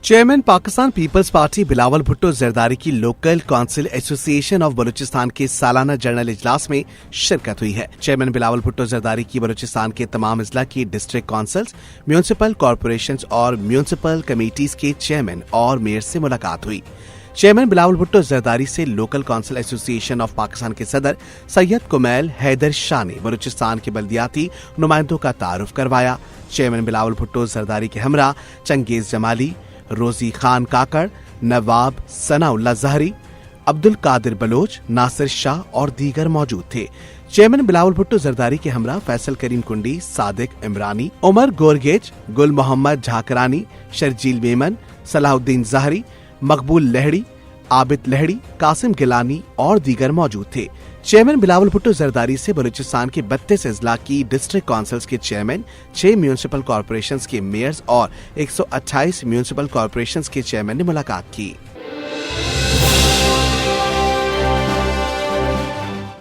Chairman Pakistan peoples party Bilawal Bhutto Zardari की local council association of Balochistan के सालाना जनरल इजलास में शिरकत हुई है। चेयरमैन बिलावल भुट्टो जरदारी की बलूचिस्तान के तमाम अजला की डिस्ट्रिक्ट काउंसिल्स, म्यूनिसिपल कॉरपोरेशंस और म्यूनिसिपल कमेटीज के चेयरमैन और मेयर से मुलाकात हुई। चेयरमैन बिलावल भुट्टो जरदारी से local council association of Pakistan के सदर सैयद कुमैल हैदर शाह ने बलूचिस्तान के बल्दियाती नुमाइंदों का तारुफ करवाया। चेयरमैन बिलावल भुट्टो जरदारी के हमरा चंगेज जमाली, रोजी खान काकड़, नवाब सनाउल्ला जहरी, अब्दुल कादिर बलोच, नासिर शाह और दीगर मौजूद थे। चेयरमैन बिलावल भुट्टो जरदारी के हमरा फैसल करीम कुंडी, सादिक इमरानी, उमर गोरगेज, गुल मोहम्मद झाकरानी, शर्जील मेमन, सलाहुद्दीन जहरी, मकबूल लहड़ी, आबिद लहड़ी, कासिम गिलानी और दीगर मौजूद थे। चेयरमैन बिलावल भुट्टो जरदारी से बलूचिस्तान के 32 अजला की डिस्ट्रिक्ट काउंसिल्स के चेयरमैन, 6 म्यूनिसिपल कॉरपोरेशंस के मेयर्स और 128 म्यूनिसिपल कॉरपोरेशंस के चेयरमैन ने मुलाकात की।